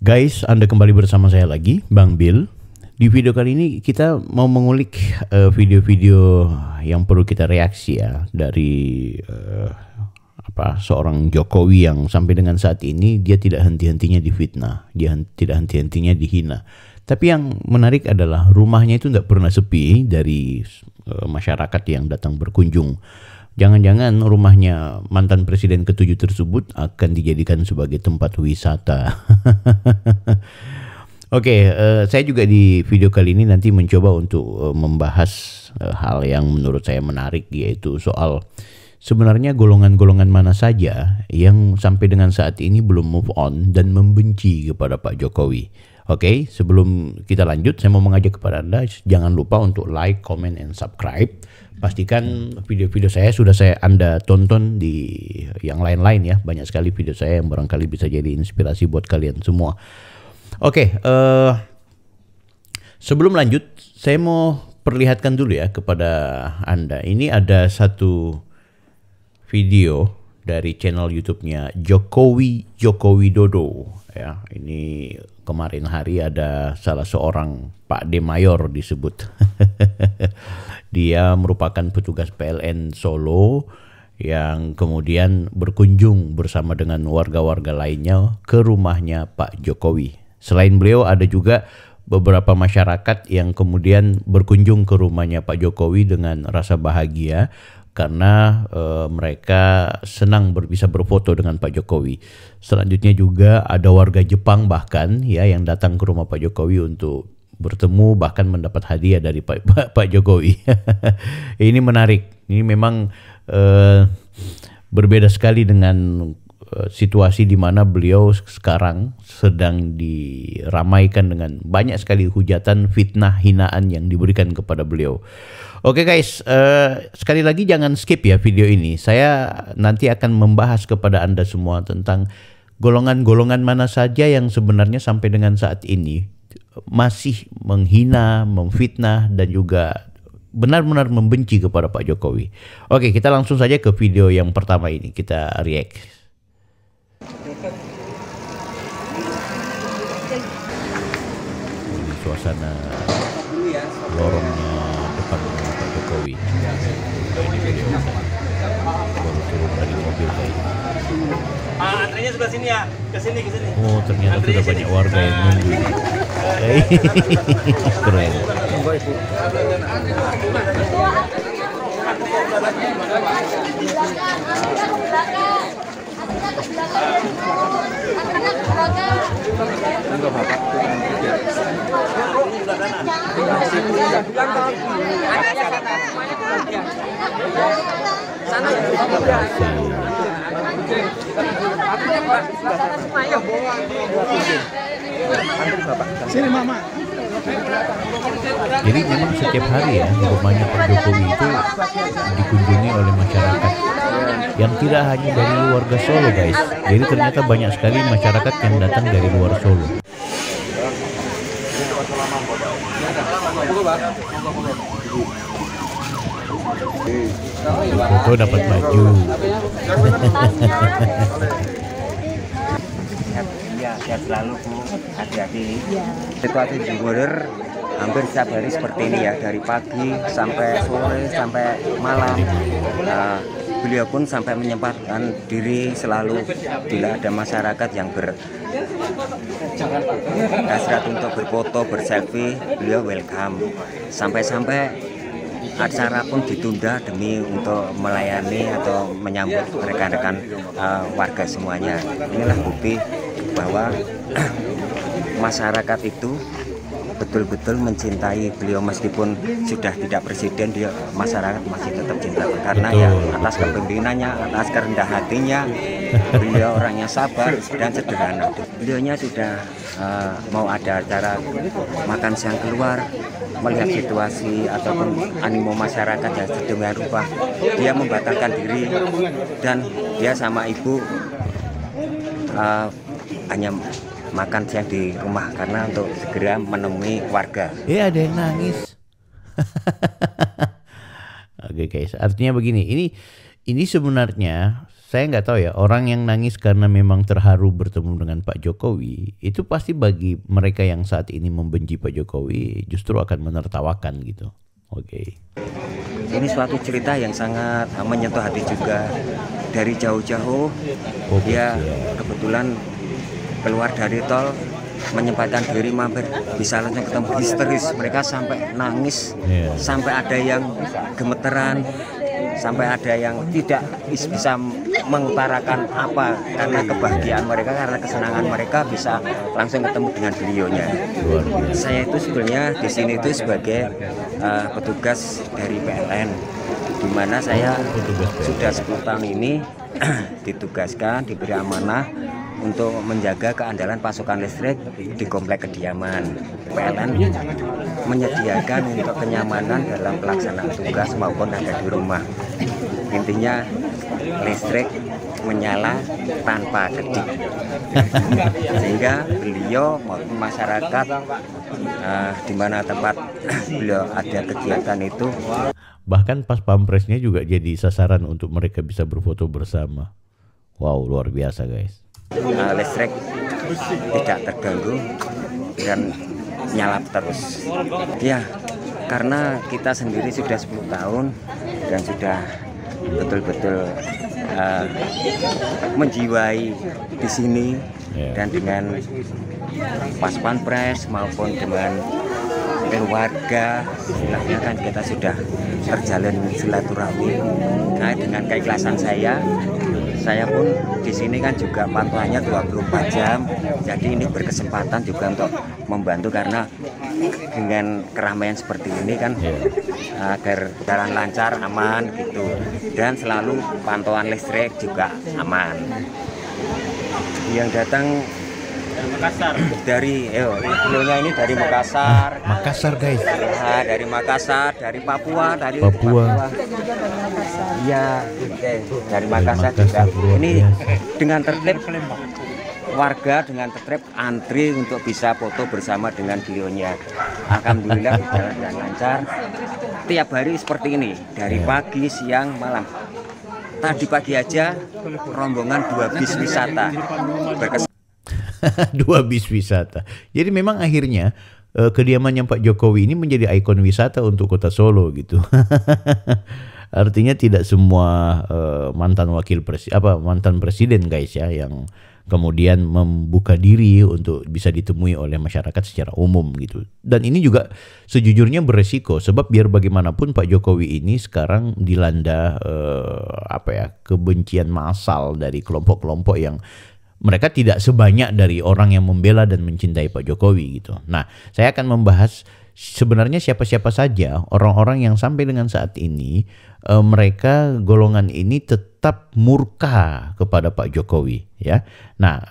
Guys, Anda kembali bersama saya lagi, Bang Bill. Di video kali ini kita mau mengulik video-video yang perlu kita reaksi ya dari seorang Jokowi yang sampai dengan saat ini dia tidak henti-hentinya difitnah, dia tidak henti-hentinya dihina. Tapi yang menarik adalah rumahnya itu tidak pernah sepi dari masyarakat yang datang berkunjung. Jangan-jangan rumahnya mantan presiden ke-7 tersebut akan dijadikan sebagai tempat wisata. Oke, saya juga di video kali ini nanti mencoba untuk membahas hal yang menurut saya menarik, yaitu soal sebenarnya golongan-golongan mana saja yang sampai dengan saat ini belum move on dan membenci kepada Pak Jokowi. Oke, sebelum kita lanjut, saya mau mengajak kepada Anda, jangan lupa untuk like, comment, and subscribe. Pastikan video-video saya sudah Anda tonton di yang lain-lain ya. Banyak sekali video saya yang barangkali bisa jadi inspirasi buat kalian semua. Oke, sebelum lanjut, saya mau perlihatkan dulu ya kepada Anda. Ini ada satu video dari channel YouTube-nya Jokowi Widodo ya. Ini kemarin hari ada salah seorang Pak D Mayor disebut. Dia merupakan petugas PLN Solo yang kemudian berkunjung bersama dengan warga-warga lainnya ke rumahnya Pak Jokowi. Selain beliau ada juga beberapa masyarakat yang kemudian berkunjung ke rumahnya Pak Jokowi dengan rasa bahagia karena mereka senang bisa berfoto dengan Pak Jokowi. Selanjutnya juga ada warga Jepang bahkan ya yang datang ke rumah Pak Jokowi untuk bertemu bahkan mendapat hadiah dari Pak Jokowi. Ini menarik. Ini memang berbeda sekali dengan situasi di mana beliau sekarang sedang diramaikan dengan banyak sekali hujatan, fitnah, hinaan yang diberikan kepada beliau. Oke guys, sekali lagi jangan skip ya video ini. Saya nanti akan membahas kepada Anda semua tentang golongan-golongan mana saja yang sebenarnya sampai dengan saat ini masih menghina, memfitnah, dan juga benar-benar membenci kepada Pak Jokowi. Oke, kita langsung saja ke video yang pertama ini. Kita react. Ini suasana lorongnya depan rumah Pak Jokowi. Ini video baru turun dari mobil kayaknya. Antrinya sebelah sini ya, ke sini. Oh, ternyata sudah banyak warga yang nunggu. Keren. Sini mama. Jadi memang setiap hari ya rumahnya Pak Jokowi itu dikunjungi oleh masyarakat yang tidak hanya dari warga Solo guys. Jadi ternyata banyak sekali masyarakat yang datang dari luar Solo. Foto dapat baju. Sehat selalu Bu, hati-hati. Situasi di border hampir setiap hari seperti ini ya, dari pagi sampai sore sampai malam. Beliau pun sampai menyempatkan diri selalu bila ada masyarakat yang berhasrat untuk berfoto, berselfie, beliau welcome. Sampai-sampai acara pun ditunda demi untuk melayani atau menyambut rekan-rekan warga semuanya. Inilah bukti bahwa masyarakat itu betul-betul mencintai beliau meskipun sudah tidak presiden, dia masyarakat masih tetap cinta karena ya atas kepemimpinannya, atas kerendah hatinya. Beliau orangnya sabar dan sederhana. Beliaunya sudah mau ada acara makan siang keluar, melihat situasi ataupun animo masyarakat yang sedemikian rupa, dia membatalkan diri dan dia sama ibu hanya makan siang di rumah karena untuk segera menemui warga. Ada yang nangis. Oke guys, artinya begini, ini sebenarnya saya nggak tahu ya, orang yang nangis karena memang terharu bertemu dengan Pak Jokowi, itu pasti bagi mereka yang saat ini membenci Pak Jokowi justru akan menertawakan gitu. Oke. Ini suatu cerita yang sangat menyentuh hati juga. Dari jauh-jauh dia kebetulan keluar dari tol, menyempatkan diri mampir, bisa langsung ketemu, histeris. Mereka sampai nangis, sampai ada yang gemeteran, sampai ada yang tidak bisa mengutarakan apa karena kebahagiaan mereka, karena kesenangan mereka bisa langsung ketemu dengan beliaunya. Saya itu sebenarnya di sini itu sebagai petugas dari PLN, di mana saya sudah 10 tahun ini ditugaskan, diberi amanah untuk menjaga keandalan pasokan listrik di komplek kediaman. PLN menyediakan untuk kenyamanan dalam pelaksanaan tugas maupun ada di rumah. Intinya listrik menyala tanpa kedip, sehingga beliau maupun masyarakat di mana tempat beliau ada kegiatan itu, bahkan pas pampresnya juga jadi sasaran untuk mereka bisa berfoto bersama. Wow, luar biasa guys. Listrik tidak terganggu dan nyala terus. Ya, karena kita sendiri sudah 10 tahun dan sudah betul-betul menjiwai di sini, dan dengan pas pampres maupun dengan keluarga, istilahnya kan kita sudah terjalin silaturahmi. Nah, dengan keikhlasan saya pun di sini kan juga pantauannya 24 jam. Jadi ini berkesempatan juga untuk membantu, karena dengan keramaian seperti ini kan agar jalan lancar, aman gitu, dan selalu pantauan listrik juga aman. Yang datang Makassar. Dari beliaunya ini dari Makassar. Makassar guys. Nah, dari Makassar, dari Papua, dari Papua. Iya, dari Makassar juga. Ini dengan tertib, warga dengan tertib antri untuk bisa foto bersama dengan beliaunya. Alhamdulillah berjalan dan lancar. Tiap hari seperti ini, dari pagi, siang, malam. Tadi pagi aja rombongan 2 bis wisata. 2 bis wisata. Jadi memang akhirnya kediamannya Pak Jokowi ini menjadi ikon wisata untuk Kota Solo gitu. Artinya tidak semua mantan presiden guys ya yang kemudian membuka diri untuk bisa ditemui oleh masyarakat secara umum gitu. Dan ini juga sejujurnya beresiko, sebab biar bagaimanapun Pak Jokowi ini sekarang dilanda kebencian massal dari kelompok-kelompok yang mereka tidak sebanyak dari orang yang membela dan mencintai Pak Jokowi gitu. Nah, saya akan membahas sebenarnya siapa-siapa saja orang-orang yang sampai dengan saat ini mereka golongan ini tetap murka kepada Pak Jokowi ya. Nah,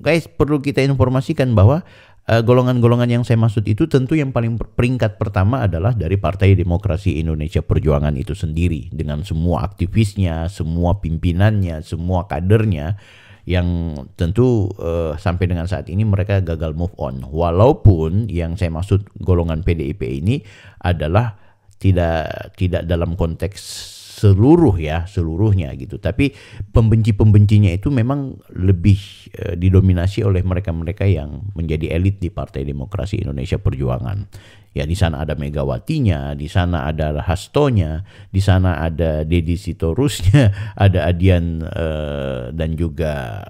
guys, perlu kita informasikan bahwa golongan-golongan yang saya maksud itu tentu yang paling peringkat pertama adalah dari Partai Demokrasi Indonesia Perjuangan itu sendiri, dengan semua aktivisnya, semua pimpinannya, semua kadernya yang tentu sampai dengan saat ini mereka gagal move on. Walaupun yang saya maksud golongan PDIP ini adalah tidak dalam konteks seluruhnya gitu, tapi pembenci-pembencinya itu memang lebih didominasi oleh mereka-mereka yang menjadi elit di Partai Demokrasi Indonesia Perjuangan. Ya, di sana ada Megawatinya, di sana ada Hastonya, di sana ada Deddy Sitorusnya, ada Adian dan juga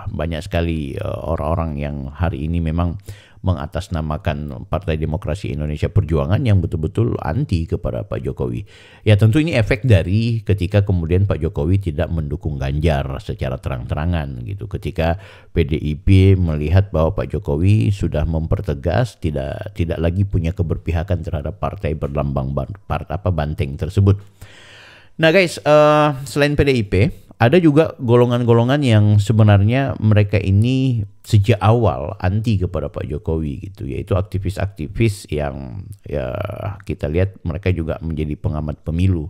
banyak sekali orang-orang yang hari ini memang mengatasnamakan Partai Demokrasi Indonesia Perjuangan yang betul-betul anti kepada Pak Jokowi. Ya, tentu ini efek dari ketika kemudian Pak Jokowi tidak mendukung Ganjar secara terang-terangan gitu. Ketika PDIP melihat bahwa Pak Jokowi sudah mempertegas tidak lagi punya keberpihakan terhadap partai berlambang banteng tersebut. Nah guys, selain PDIP ada juga golongan-golongan yang sebenarnya mereka ini sejak awal anti kepada Pak Jokowi gitu, yaitu aktivis-aktivis yang ya kita lihat mereka juga menjadi pengamat pemilu,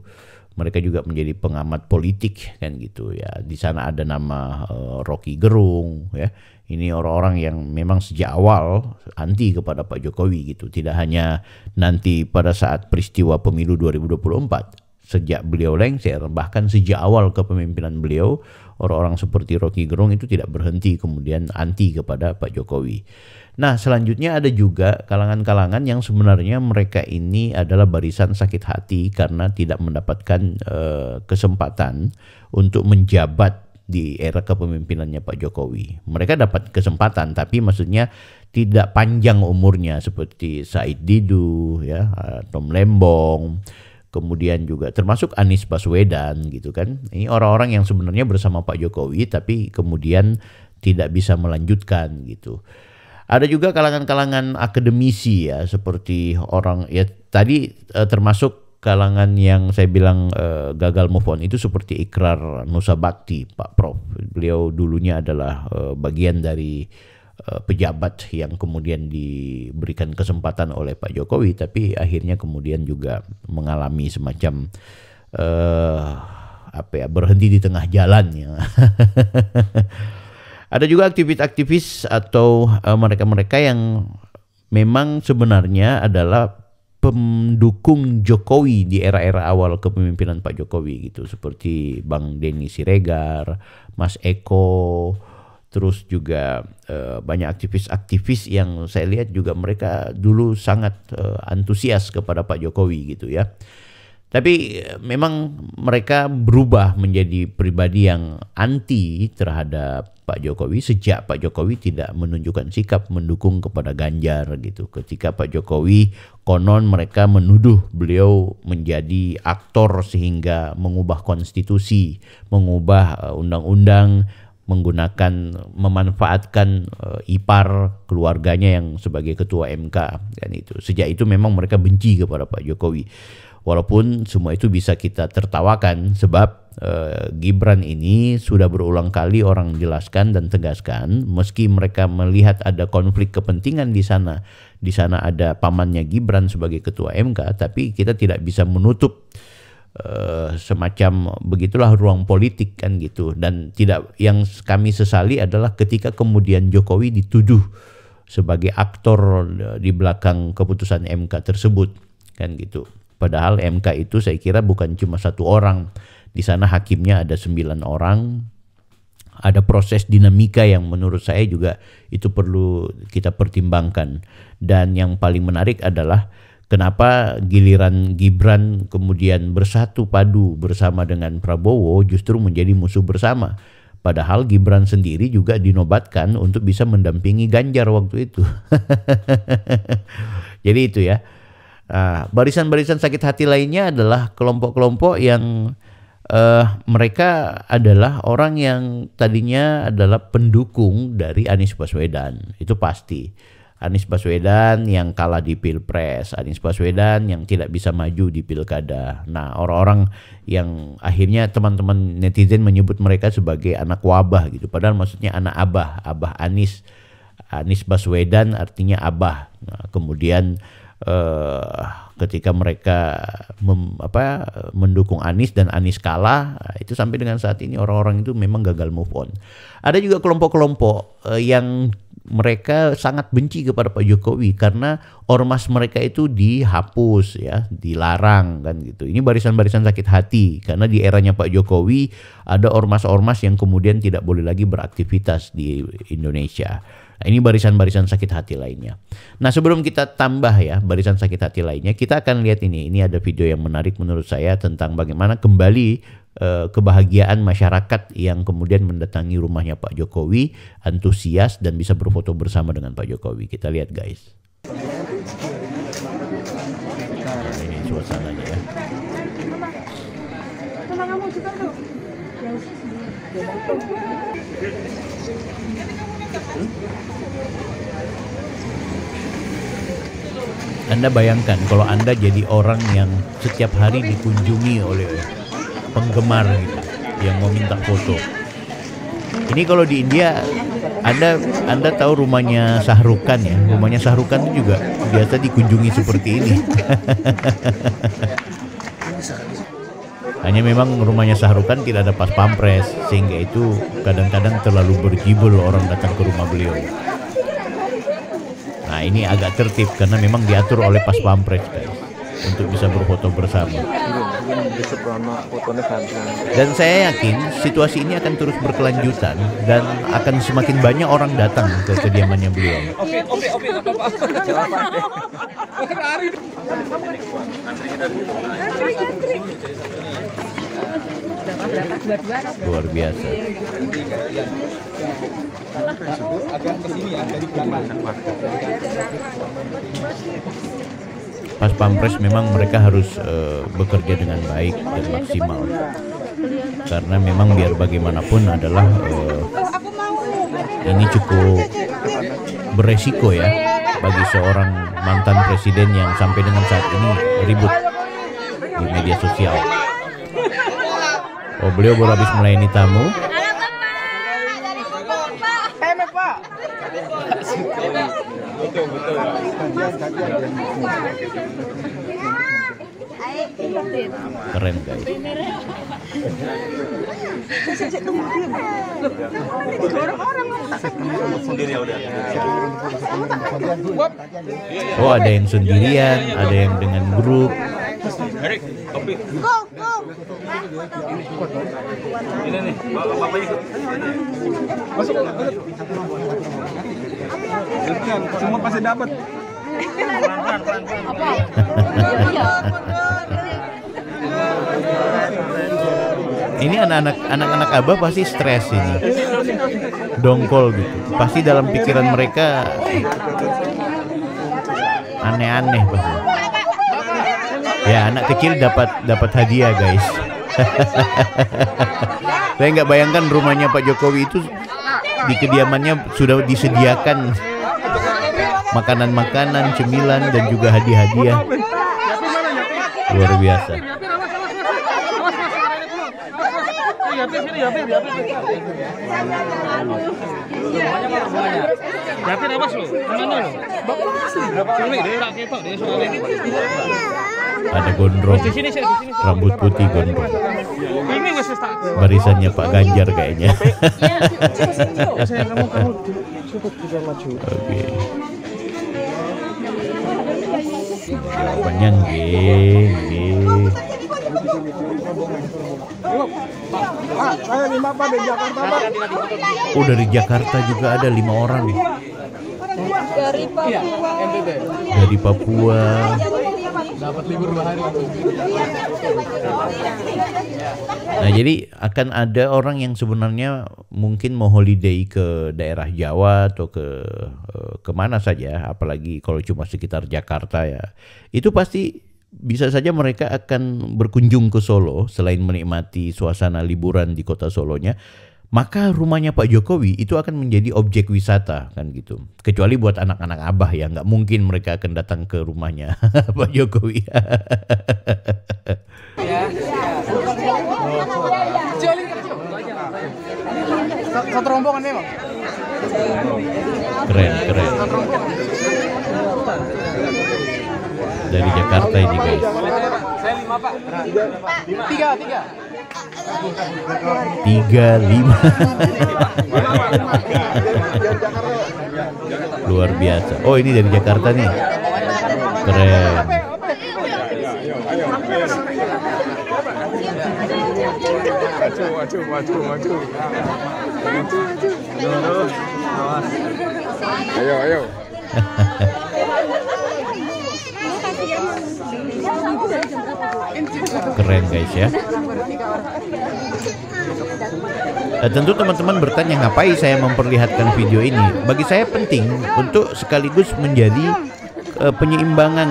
mereka juga menjadi pengamat politik kan gitu ya. Di sana ada nama Rocky Gerung ya. Ini orang-orang yang memang sejak awal anti kepada Pak Jokowi gitu. Tidak hanya nanti pada saat peristiwa pemilu 2024. sejak beliau lengser, bahkan sejak awal kepemimpinan beliau, orang-orang seperti Rocky Gerung itu tidak berhenti kemudian anti kepada Pak Jokowi. Nah, selanjutnya ada juga kalangan-kalangan yang sebenarnya mereka ini adalah barisan sakit hati karena tidak mendapatkan kesempatan untuk menjabat di era kepemimpinannya Pak Jokowi. Mereka dapat kesempatan, tapi maksudnya tidak panjang umurnya seperti Said Didu, ya, Tom Lembong, kemudian juga termasuk Anies Baswedan gitu kan. Ini orang-orang yang sebenarnya bersama Pak Jokowi tapi kemudian tidak bisa melanjutkan gitu. Ada juga kalangan-kalangan akademisi ya, seperti orang ya tadi termasuk kalangan yang saya bilang gagal move on itu seperti Ikrar Nusa Bakti, Pak Prof. Beliau dulunya adalah bagian dari pejabat yang kemudian diberikan kesempatan oleh Pak Jokowi, tapi akhirnya kemudian juga mengalami semacam berhenti di tengah jalan ya. Ada juga aktivis-aktivis atau mereka-mereka yang memang sebenarnya adalah pendukung Jokowi di era-era awal kepemimpinan Pak Jokowi gitu, seperti Bang Denny Siregar, Mas Eko, terus juga banyak aktivis-aktivis yang saya lihat juga mereka dulu sangat antusias kepada Pak Jokowi gitu ya. Tapi memang mereka berubah menjadi pribadi yang anti terhadap Pak Jokowi sejak Pak Jokowi tidak menunjukkan sikap mendukung kepada Ganjar gitu. Ketika Pak Jokowi konon mereka menuduh beliau menjadi aktor sehingga mengubah konstitusi, mengubah undang-undang, memanfaatkan ipar keluarganya yang sebagai ketua MK dan itu. Sejak itu memang mereka benci kepada Pak Jokowi. Walaupun semua itu bisa kita tertawakan sebab Gibran ini sudah berulang kali orang jelaskan dan tegaskan, meski mereka melihat ada konflik kepentingan di sana ada pamannya Gibran sebagai ketua MK, tapi kita tidak bisa menutup semacam begitulah ruang politik kan gitu. Dan tidak, yang kami sesali adalah ketika kemudian Jokowi dituduh sebagai aktor di belakang keputusan MK tersebut kan gitu. Padahal MK itu saya kira bukan cuma satu orang. Di sana hakimnya ada 9 orang. Ada proses dinamika yang menurut saya juga itu perlu kita pertimbangkan. Dan yang paling menarik adalah kenapa giliran Gibran kemudian bersatu padu bersama dengan Prabowo justru menjadi musuh bersama. Padahal Gibran sendiri juga dinobatkan untuk bisa mendampingi Ganjar waktu itu. Jadi itu ya. Barisan-barisan sakit hati lainnya adalah kelompok-kelompok yang mereka adalah orang yang tadinya adalah pendukung dari Anies Baswedan. Itu pasti. Anies Baswedan yang kalah di Pilpres, Anies Baswedan yang tidak bisa maju di Pilkada. Nah, orang-orang yang akhirnya teman-teman netizen menyebut mereka sebagai anak wabah gitu. Padahal maksudnya anak abah Anies. Anies Baswedan artinya abah. Nah, kemudian ketika mereka mendukung Anies dan Anies kalah, itu sampai dengan saat ini orang-orang itu memang gagal move on. Ada juga kelompok-kelompok yang mereka sangat benci kepada Pak Jokowi karena ormas mereka itu dihapus ya, dilarang kan gitu. Ini barisan-barisan sakit hati karena di eranya Pak Jokowi ada ormas-ormas yang kemudian tidak boleh lagi beraktivitas di Indonesia. Nah, ini barisan-barisan sakit hati lainnya. Nah, sebelum kita tambah ya barisan sakit hati lainnya, kita akan lihat ini. Ini ada video yang menarik menurut saya tentang bagaimana kembali kebahagiaan masyarakat yang kemudian mendatangi rumahnya Pak Jokowi, antusias dan bisa berfoto bersama dengan Pak Jokowi. Kita lihat guys. Nah, ini suasananya ya. Anda bayangkan kalau Anda jadi orang yang setiap hari dikunjungi oleh penggemar gitu, yang mau minta foto. Ini kalau di India, Anda tahu rumahnya Shah Rukh Khan ya, rumahnya Shah Rukh Khan itu juga biasa dikunjungi seperti ini. Hanya memang rumahnya Shah Rukh Khan tidak ada pas pampres, sehingga itu kadang-kadang terlalu berjibul orang datang ke rumah beliau. Nah, ini agak tertib karena memang diatur oleh pas pampres guys. untuk bisa berfoto bersama. Dan saya yakin situasi ini akan terus berkelanjutan dan akan semakin banyak orang datang ke kediamannya beliau. Luar biasa. Pas Pampres memang mereka harus bekerja dengan baik dan maksimal, karena memang biar bagaimanapun adalah ini cukup beresiko ya bagi seorang mantan presiden yang sampai dengan saat ini ribut di media sosial. Oh, beliau baru habis melayani tamu. Keren guys. Oh, ada yang sendirian, ada yang dengan grup. Ini nih, bapaknya ikut. Masuk. Semua pasti dapat. Ini anak-anak Abah pasti stres ini, dongkol gitu. Pasti dalam pikiran mereka aneh-aneh pasti. Ya, anak kecil dapat hadiah guys. Saya nggak bayangkan rumahnya Pak Jokowi itu di kediamannya sudah disediakan makanan-makanan, cemilan dan juga hadiah-hadiah. Luar biasa. Ada gondrong, rambut putih gondrong. Barisannya Pak Ganjar kayaknya. Oke. Jawabannya nggih. Pak, saya 5 Pak dari Jakarta Pak. Oh, dari Jakarta juga ada 5 orang. Dari Papua. Dari Papua. Dapat libur 2 hari. Nah, jadi akan ada orang yang sebenarnya mungkin mau holiday ke daerah Jawa atau ke mana saja, apalagi kalau cuma sekitar Jakarta ya. Itu pasti bisa saja mereka akan berkunjung ke Solo selain menikmati suasana liburan di kota Solonya, maka rumahnya Pak Jokowi itu akan menjadi objek wisata kan gitu. Kecuali buat anak-anak Abah ya, nggak mungkin mereka akan datang ke rumahnya Pak Jokowi. Satu rombongan memang. Keren. Dari Jakarta ini guys. Saya 5 Pak. 3. 5. Luar biasa. Oh, ini dari Jakarta nih. Keren. Maju. Ayo. Keren guys ya. Tentu teman-teman bertanya ngapain saya memperlihatkan video ini. Bagi saya penting untuk sekaligus menjadi penyeimbangan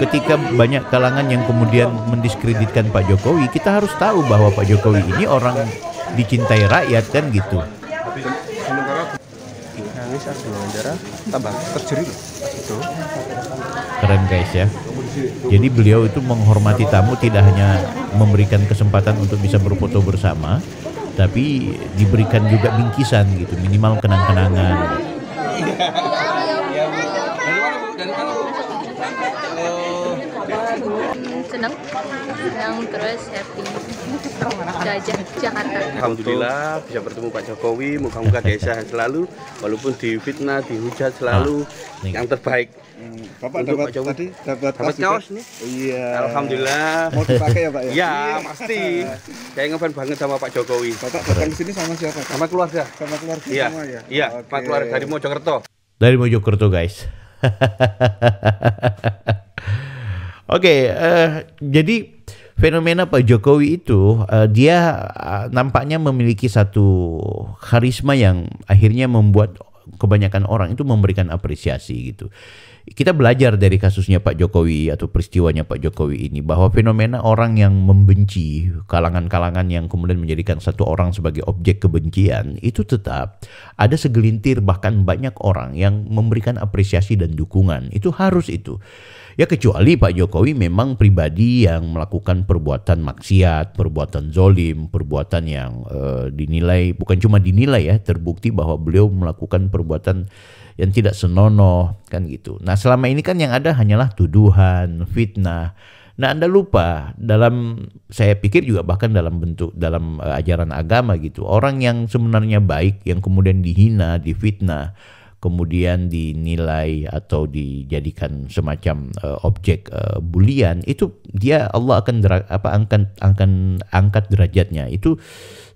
ketika banyak kalangan yang kemudian mendiskreditkan Pak Jokowi. Kita harus tahu bahwa Pak Jokowi ini orang dicintai rakyat kan gitu. Keren guys ya. Jadi beliau itu menghormati tamu, tidak hanya memberikan kesempatan untuk bisa berfoto bersama, tapi diberikan juga bingkisan gitu, minimal kenang-kenangan. Senang. senang terus happy jajah Jakarta. Alhamdulillah bisa bertemu Pak Jokowi, moga-moga desa selalu, walaupun difitnah, dihujat selalu yang terbaik. Bapak Untuk dapat Pak Jokowi. tadi dapat Kaos nih. Iya. Alhamdulillah. Mau dipakai ya Pak ya? Ya pasti. Saya ngefans banget sama Pak Jokowi. Bapak datang ke sini sama siapa? Sama keluarga. Sama keluarga Iya, semua ya? iya. Oke. Pak keluarga dari Mojokerto. Dari Mojokerto guys. Oke, jadi fenomena Pak Jokowi itu dia nampaknya memiliki satu karisma yang akhirnya membuat kebanyakan orang itu memberikan apresiasi gitu. Kita belajar dari kasusnya Pak Jokowi atau peristiwanya Pak Jokowi ini bahwa fenomena orang yang membenci, kalangan-kalangan yang kemudian menjadikan satu orang sebagai objek kebencian, itu tetap ada segelintir bahkan banyak orang yang memberikan apresiasi dan dukungan. Itu harus itu. Ya kecuali Pak Jokowi memang pribadi yang melakukan perbuatan maksiat, perbuatan zolim, perbuatan yang dinilai, bukan cuma dinilai ya, terbukti bahwa beliau melakukan perbuatan yang tidak senonoh kan gitu. Nah selama ini kan yang ada hanyalah tuduhan, fitnah. Nah Anda lupa dalam, saya pikir juga bahkan dalam bentuk, dalam ajaran agama gitu, orang yang sebenarnya baik yang kemudian dihina, difitnah, kemudian dinilai atau dijadikan semacam objek bulian, itu dia Allah akan angkat derajatnya. Itu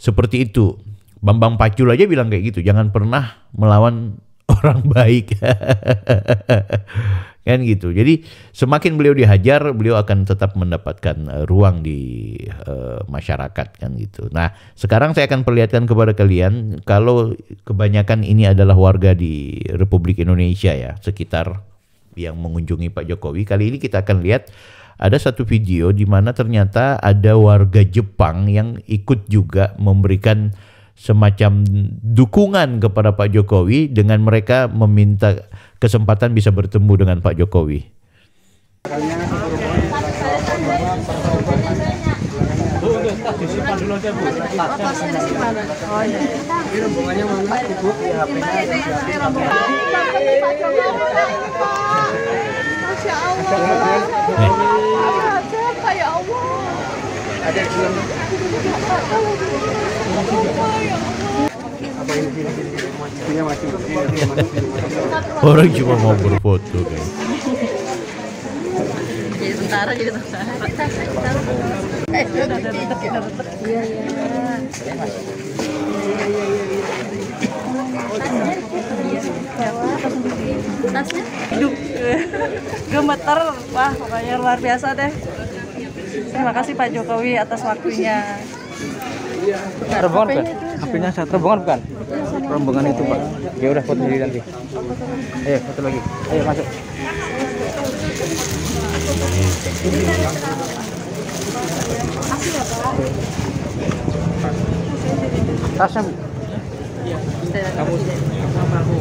seperti itu. Bambang Pacul aja bilang kayak gitu, jangan pernah melawan orang baik. Kan gitu. Jadi semakin beliau dihajar, beliau akan tetap mendapatkan ruang di masyarakat kan gitu. Nah, sekarang saya akan perlihatkan kepada kalian kalau kebanyakan ini adalah warga di Republik Indonesia ya, sekitar yang mengunjungi Pak Jokowi. Kali ini kita akan lihat ada satu video di mana ternyata ada warga Jepang yang ikut juga memberikan semacam dukungan kepada Pak Jokowi dengan mereka meminta kesempatan bisa bertemu dengan Pak Jokowi. Orang cuma mau berfoto guys. Jadi tentara jadi tentara. Tasnya hidup gemeter, wah pokoknya luar biasa deh. Terima kasih Pak Jokowi atas waktunya. Rombongan bukan? HP-nya satu. Rombongan bukan? Rombongan itu Pak. Ya udah foto diri nanti. Ayo foto lagi. Ayo masuk. Tasnya Bu. Kamu sama aku.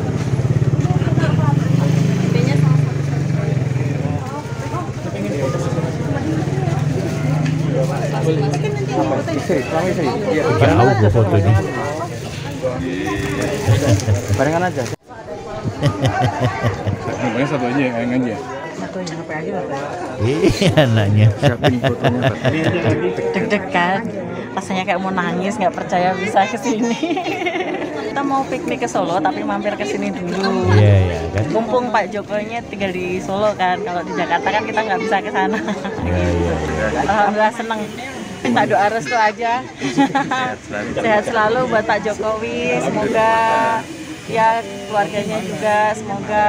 Istri, suami istri. Jauh fotonya. Barengan aja. Namanya satu aja, yang aja. Satunya HP aja. Iya anaknya. Siapin fotonya Pak. Deg-degan, rasanya kayak mau nangis, nggak percaya bisa ke sini. Kita mau piknik ke Solo tapi mampir ke sini dulu. Iya ya kan. Mumpung Pak Jokowinya tinggal di Solo kan, kalau di Jakarta kan kita nggak bisa ke sana. Iya. Alhamdulillah seneng. Minta doa restu aja. Sehat selalu buat Pak Jokowi. Semoga ya keluarganya juga semoga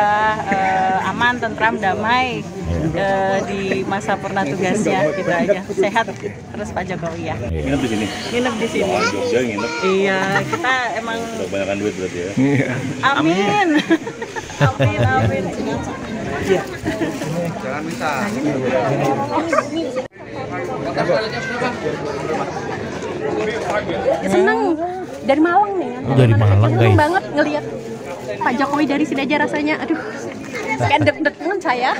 aman, tentram, damai di masa purna tugasnya gitu aja. Sehat terus Pak Jokowi ya. Nginep di sini. Nginep di sini. Jogja nginep. Iya, kita emang Udah kebanyakan duit berarti ya. amin. Amin, amin. Jangan minta. Seneng dari Malang nih. Dari Malang Seneng guys. banget ngelihat Pak Jokowi dari sini aja rasanya. Aduh, kayak deg-degan saya.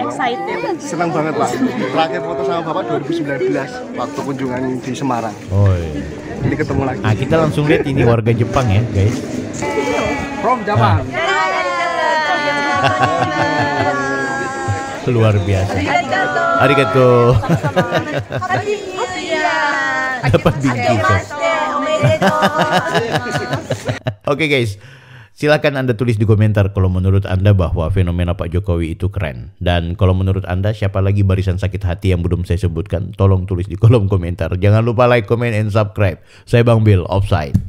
Excited. Senang banget Pak. Terakhir foto sama Bapak 2019 waktu kunjungan di Semarang. Oh iya. Ini ketemu lagi. Nah kita langsung lihat ini warga Jepang ya guys. From Japan. Luar biasa. Arigato. Dapat bingkisan. Oke guys, silakan Anda tulis di komentar kalau menurut Anda bahwa fenomena Pak Jokowi itu keren. Dan kalau menurut Anda siapa lagi barisan sakit hati yang belum saya sebutkan, tolong tulis di kolom komentar. Jangan lupa like, comment, and subscribe. Saya Bang Bill, Offside.